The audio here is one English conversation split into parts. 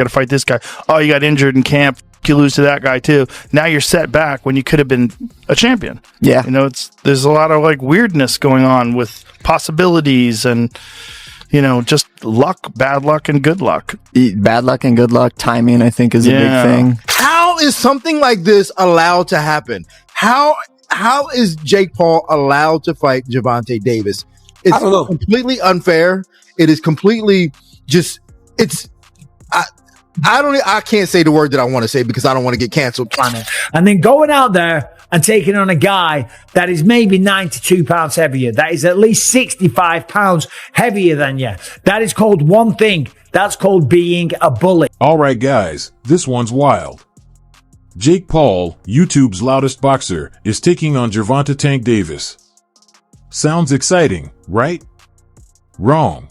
got to fight this guy. Oh, you got injured in camp. You lose to that guy too. Now you're set back when you could have been a champion. Yeah. You know, there's a lot of like weirdness going on with possibilities and, you know, just luck, bad luck and good luck. Bad luck and good luck. Timing, I think, is a big thing. How is something like this allowed to happen? How is Jake Paul allowed to fight Gervonta Davis? It's completely unfair. It is completely just, I can't say the word that I want to say because I don't want to get canceled. And then going out there and taking on a guy that is maybe 92 pounds heavier, that is at least 65 pounds heavier than you. That is called one thing. That's called being a bully. All right, guys, this one's wild. Jake Paul, YouTube's loudest boxer, is taking on Gervonta Tank Davis. Sounds exciting, right? Wrong.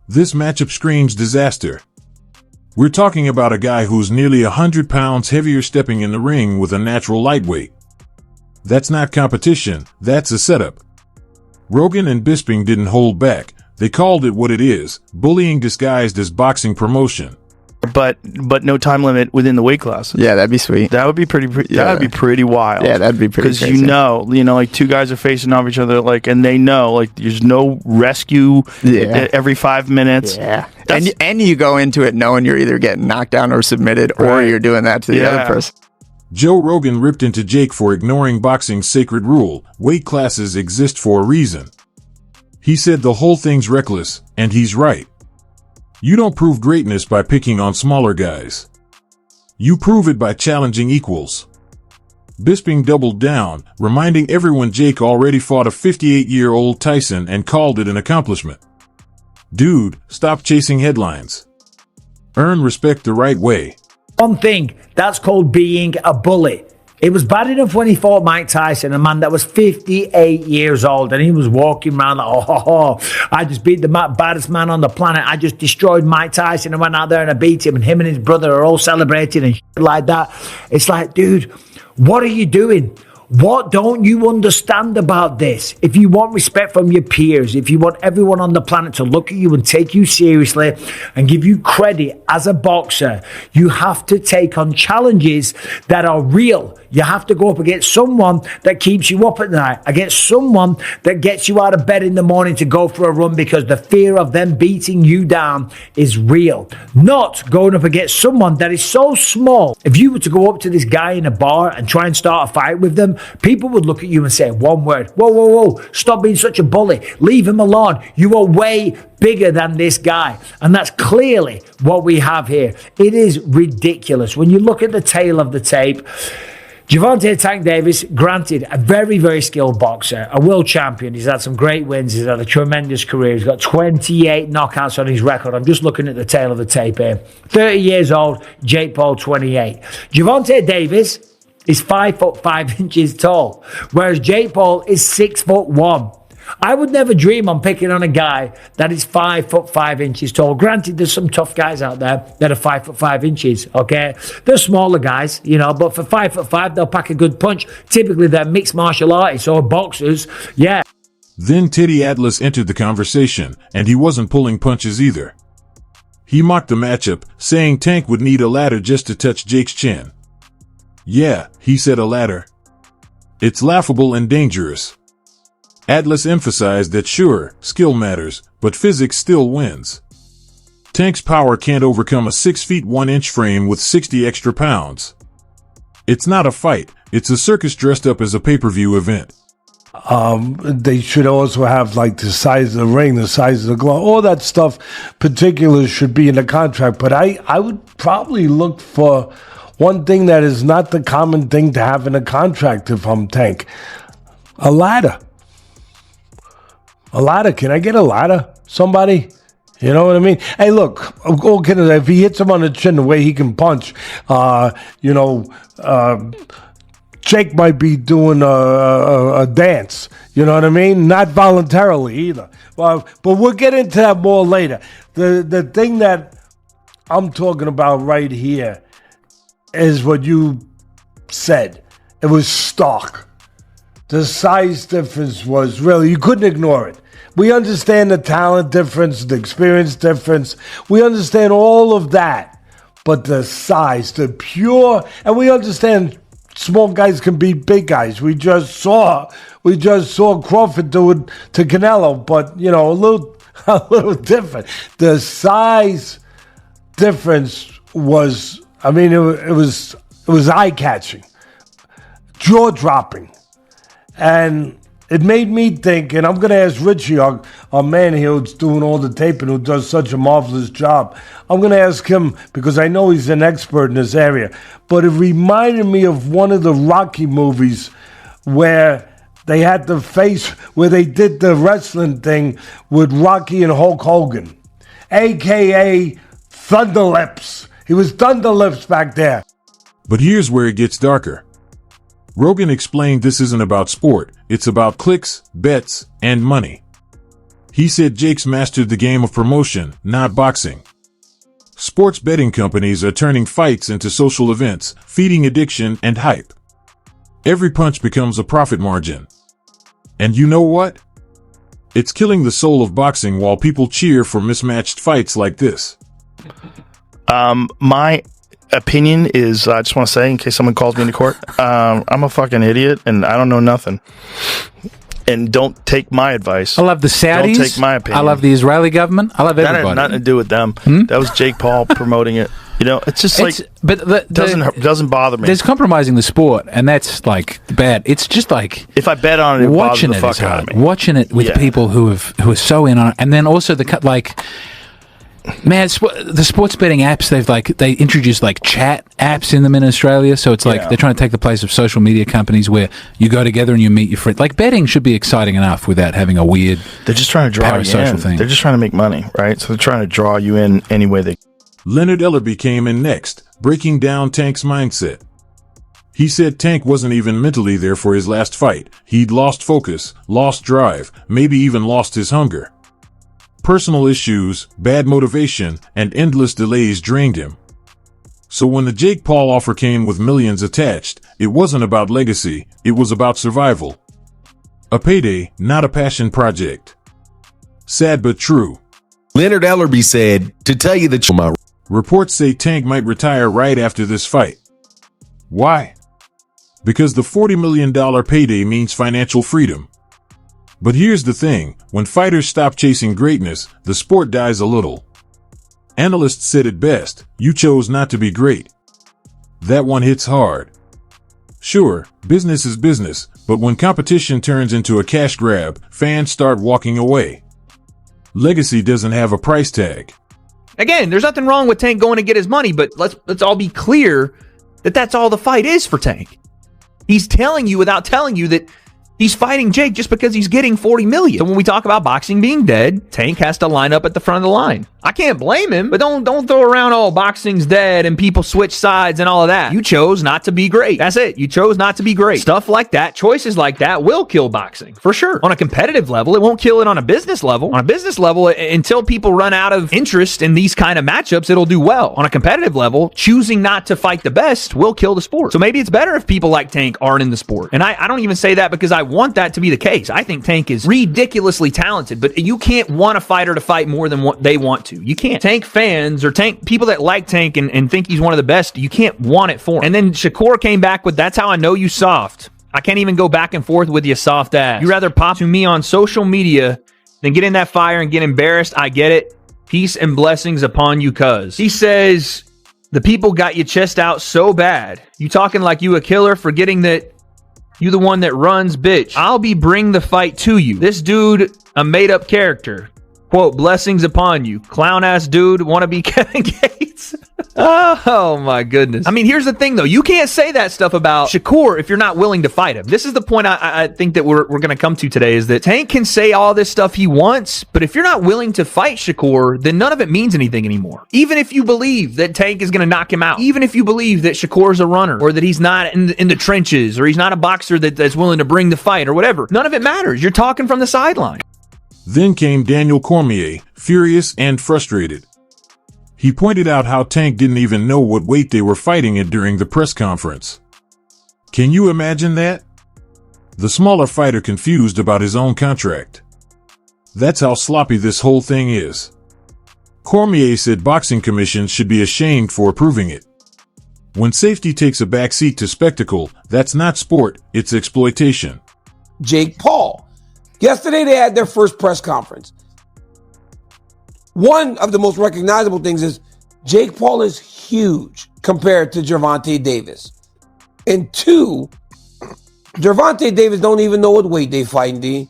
This matchup screams disaster. We're talking about a guy who's nearly 100 pounds heavier stepping in the ring with a natural lightweight. That's not competition, that's a setup. Rogan and Bisping didn't hold back. They called it what it is, bullying disguised as boxing promotion. But no time limit within the weight class. Yeah, that'd be sweet. That would be pretty that'd be pretty wild. Yeah, that'd be pretty crazy. Because you know, like two guys are facing off each other, like, and they know, like, there's no rescue every 5 minutes. Yeah. And you go into it knowing you're either getting knocked down or submitted, or you're doing that to the other person. Joe Rogan ripped into Jake for ignoring boxing's sacred rule. Weight classes exist for a reason. He said the whole thing's reckless, and he's right. You don't prove greatness by picking on smaller guys. You prove it by challenging equals. Bisping doubled down, reminding everyone Jake already fought a 58-year-old Tyson and called it an accomplishment. Dude, stop chasing headlines. Earn respect the right way. One thing, that's called being a bully. It was bad enough when he fought Mike Tyson, a man that was 58 years old, and he was walking around like, I just beat the baddest man on the planet. I just destroyed Mike Tyson and went out there and I beat him, and him and his brother are all celebrating and shit like that. It's like, dude, what are you doing? What don't you understand about this? If you want respect from your peers, if you want everyone on the planet to look at you and take you seriously and give you credit as a boxer, you have to take on challenges that are real. You have to go up against someone that keeps you up at night, against someone that gets you out of bed in the morning to go for a run because the fear of them beating you down is real. Not going up against someone that is so small. If you were to go up to this guy in a bar and try and start a fight with them, people would look at you and say one word: whoa, stop being such a bully. Leave him alone. You are way bigger than this guy. And that's clearly what we have here. It is ridiculous. When you look at the tail of the tape, Gervonta Tank Davis, granted, a very, very skilled boxer, a world champion. He's had some great wins. He's had a tremendous career. He's got 28 knockouts on his record. I'm just looking at the tail of the tape here. 30 years old, Jake Paul, 28. Gervonta Davis is 5'5" tall, whereas Jake Paul is 6'1". I would never dream on picking on a guy that is 5'5" tall. Granted, there's some tough guys out there that are 5'5", okay? They're smaller guys, but for 5'5", they'll pack a good punch. Typically, they're mixed martial artists or boxers, yeah. Then Teddy Atlas entered the conversation, and he wasn't pulling punches either. He mocked the matchup, saying Tank would need a ladder just to touch Jake's chin. Yeah, he said a ladder. It's laughable and dangerous. Atlas emphasized that sure, skill matters, but physics still wins. Tank's power can't overcome a 6 feet 1 inch frame with 60 extra pounds. It's not a fight, it's a circus dressed up as a pay-per-view event. They should also have like the size of the ring, the size of the glove, all that stuff. Particulars should be in the contract, but I would probably look for one thing that is not the common thing to have in a contract if I'm Tank. A ladder. A ladder. Can I get a ladder? Somebody? You know what I mean? Hey, look, if he hits him on the chin the way he can punch, Jake might be doing a dance. You know what I mean? Not voluntarily either. But we'll get into that more later. The thing that I'm talking about right here is what you said. It was stark. The size difference was really, you couldn't ignore it. We understand the talent difference, the experience difference. We understand all of that. but the size, the pure, and we understand small guys can beat big guys. We just saw Crawford do it to Canelo, but you know, a little different. The size difference was, I mean, it was eye catching, jaw dropping, and it made me think. And I'm going to ask Richie, our man here who's doing all the taping, who does such a marvelous job. I'm going to ask him because I know he's an expert in this area. But it reminded me of one of the Rocky movies where they had the face, where they did the wrestling thing with Rocky and Hulk Hogan, a.k.a. Thunder Lips. He was Thunder Lips back there. But here's where it gets darker. Rogan explained this isn't about sport, it's about clicks, bets, and money. He said Jake's mastered the game of promotion, not boxing. Sports betting companies are turning fights into social events, feeding addiction and hype. Every punch becomes a profit margin. And you know what? It's killing the soul of boxing while people cheer for mismatched fights like this. My opinion is, I just want to say, in case someone calls me into court, I'm a fucking idiot and I don't know nothing. And don't take my advice. I love the Saudis. Don't take my opinion. I love the Israeli government. I love That everybody. had nothing to do with them. That was Jake Paul promoting it. You know, it's just like, but doesn't bother me. There's compromising the sport, and that's like bad. It's just like if I bet on it, it watching bothers the it is fuck out hard. of me. Watching it with people who are so in on it, and then also the sports betting apps, they introduced like chat apps in them in Australia, so it's like they're trying to take the place of social media companies where you go together and you meet your friend. Like betting should be exciting enough without having a weird. They're just trying to draw you in. thing. They're just trying to make money, right? So they're trying to draw you in any way they. Leonard Ellerby came in next, breaking down Tank's mindset. He said Tank wasn't even mentally there for his last fight. He'd lost focus, lost drive, maybe even lost his hunger. Personal issues, bad motivation, and endless delays drained him. So when the Jake Paul offer came with millions attached, it wasn't about legacy, it was about survival. A payday, not a passion project. Sad but true. Leonard Ellerby said, to tell you the truth, reports say Tank might retire right after this fight. Why? Because the $40 million payday means financial freedom. But here's the thing, when fighters stop chasing greatness, the sport dies a little. Analysts said it best, you chose not to be great. That one hits hard. Sure, business is business, but when competition turns into a cash grab, fans start walking away. Legacy doesn't have a price tag. Again, there's nothing wrong with Tank going to get his money, but let's all be clear that that's all the fight is for Tank. He's telling you without telling you that he's fighting Jake just because he's getting $40 million. So when we talk about boxing being dead, Tank has to line up at the front of the line. I can't blame him, but don't throw around, oh, boxing's dead and people switch sides and all of that. You chose not to be great. That's it. You chose not to be great. Stuff like that, choices like that will kill boxing, for sure. On a competitive level, it won't kill it on a business level. On a business level, until people run out of interest in these kind of matchups, it'll do well. On a competitive level, choosing not to fight the best will kill the sport. So maybe it's better if people like Tank aren't in the sport. And I don't even say that because I want that to be the case. I think Tank is ridiculously talented, but you can't want a fighter to fight more than what they want to. You can't. Tank fans or Tank people that like Tank and think he's one of the best, you can't want it for him. And then Shakur came back with, that's how I know you soft. I can't even go back and forth with you soft ass. You rather pop to me on social media than get in that fire and get embarrassed. I get it. Peace and blessings upon you, cuz. He says, the people got you chest out so bad. You talking like you a killer, forgetting that you the one that runs, bitch. I'll be bring the fight to you. This dude, a made-up character. Quote, blessings upon you. Clown-ass dude, wanna be Kevin Gates? Oh, my goodness. I mean, here's the thing, though. You can't say that stuff about Shakur if you're not willing to fight him. This is the point I think that we're going to come to today, is that Tank can say all this stuff he wants, but if you're not willing to fight Shakur, then none of it means anything anymore. Even if you believe that Tank is going to knock him out, even if you believe that Shakur's a runner, or that he's not in the trenches, or he's not a boxer that's willing to bring the fight, or whatever, none of it matters. You're talking from the sideline. Then came Daniel Cormier, furious and frustrated. He pointed out how Tank didn't even know what weight they were fighting at during the press conference. Can you imagine that? The smaller fighter confused about his own contract. That's how sloppy this whole thing is. Cormier said boxing commissions should be ashamed for approving it. When safety takes a backseat to spectacle, that's not sport, it's exploitation. Jake Paul. Yesterday they had their first press conference. One of the most recognizable things is Jake Paul is huge compared to Gervonta Davis. And two, Gervonta Davis don't even know what weight they fighting, D.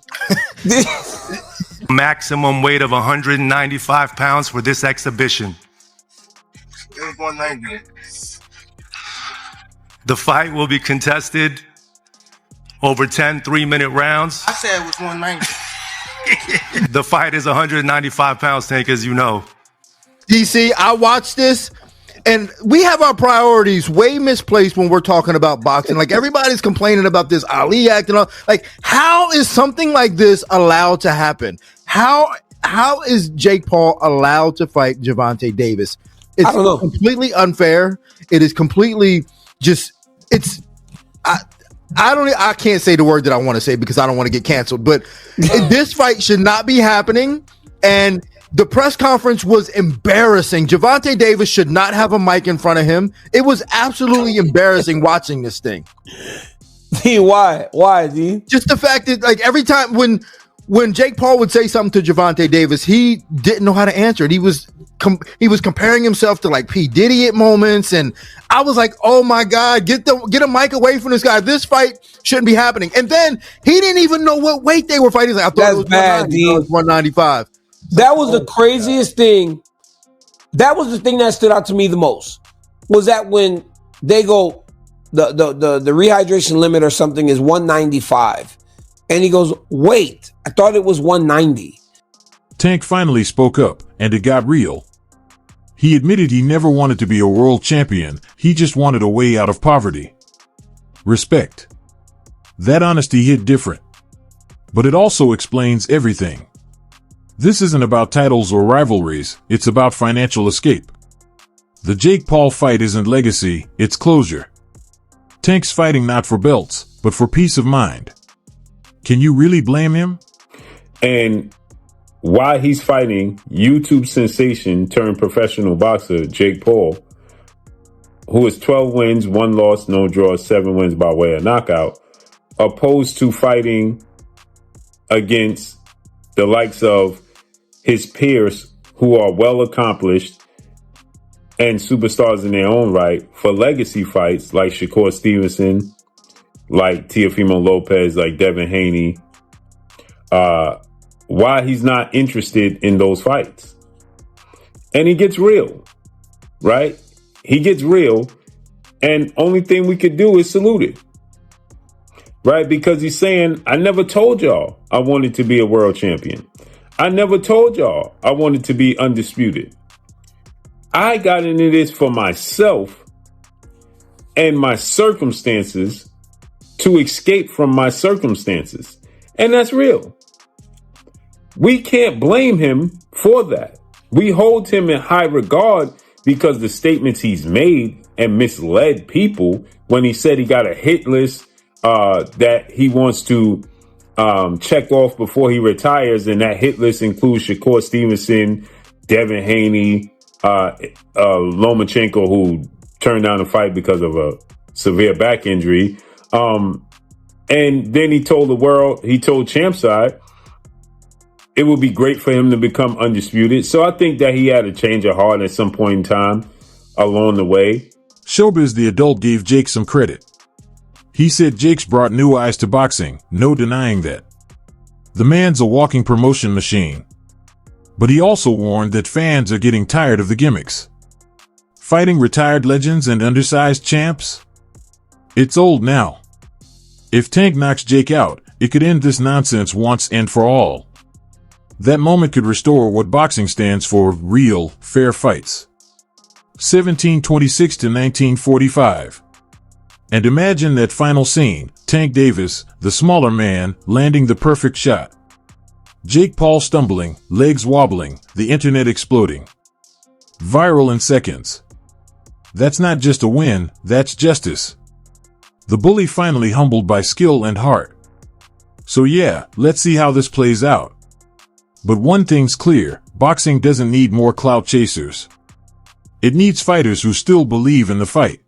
Maximum weight of 195 pounds for this exhibition. It was 190. The fight will be contested over 10 3-minute rounds. I said it was 190. The fight is 195 pounds, Tank, as you know. DC, I watched this, and we have our priorities way misplaced when we're talking about boxing. Like, everybody's complaining about this Ali act and all. Like, how is something like this allowed to happen? How is Jake Paul allowed to fight Gervonta Davis? It's I don't know. Completely unfair. It is completely just. I can't say the word that I want to say because I don't want to get canceled. But this fight should not be happening, and the press conference was embarrassing. Gervonta Davis should not have a mic in front of him. It was absolutely embarrassing watching this thing. D, why? Why, D? Just the fact that, like, every time when Jake Paul would say something to Gervonta Davis, he didn't know how to answer it. He was comparing himself to, like, P. Diddy at moments, and I was like, oh my God, get a mic away from this guy. This fight shouldn't be happening. And then he didn't even know what weight they were fighting. Like, I thought That's it was bad, 190. It was 195. That was the craziest thing. That was the thing that stood out to me the most. Was that when they go, the rehydration limit or something is 195. And he goes, wait, I thought it was 190. Tank finally spoke up, and it got real. He admitted he never wanted to be a world champion, he just wanted a way out of poverty. Respect. That honesty hit different. But it also explains everything. This isn't about titles or rivalries, it's about financial escape. The Jake Paul fight isn't legacy, it's closure. Tank's fighting not for belts, but for peace of mind. Can you really blame him? And why he's fighting YouTube sensation turned professional boxer Jake Paul, who is 12 wins, 1 loss, no draws, 7 wins by way of knockout, opposed to fighting against the likes of his peers who are well accomplished and superstars in their own right for legacy fights like Shakur Stevenson, like Teofimo Lopez, like Devin Haney. Why he's not interested in those fights. And he gets real, right? He gets real, and only thing we could do is salute it, right? Because he's saying, I never told y'all I wanted to be a world champion. I never told y'all I wanted to be undisputed. I got into this for myself and my circumstances to escape from my circumstances. And that's real. We can't blame him for that. We hold him in high regard because the statements he's made and misled people when he said he got a hit list that he wants to check off before he retires. And that hit list includes Shakur Stevenson, Devin Haney, Lomachenko, who turned down the fight because of a severe back injury. And then he told the world, he told Champside, it would be great for him to become undisputed. So I think that he had a change of heart at some point in time along the way. Showbiz the adult gave Jake some credit. He said Jake's brought new eyes to boxing, no denying that. The man's a walking promotion machine. But he also warned that fans are getting tired of the gimmicks. Fighting retired legends and undersized champs? It's old now. If Tank knocks Jake out, it could end this nonsense once and for all. That moment could restore what boxing stands for: real, fair fights. 1726 to 1945. And imagine that final scene, Tank Davis, the smaller man, landing the perfect shot. Jake Paul stumbling, legs wobbling, the internet exploding. Viral in seconds. That's not just a win, that's justice. The bully finally humbled by skill and heart. So yeah, let's see how this plays out. But one thing's clear, boxing doesn't need more clout chasers. It needs fighters who still believe in the fight.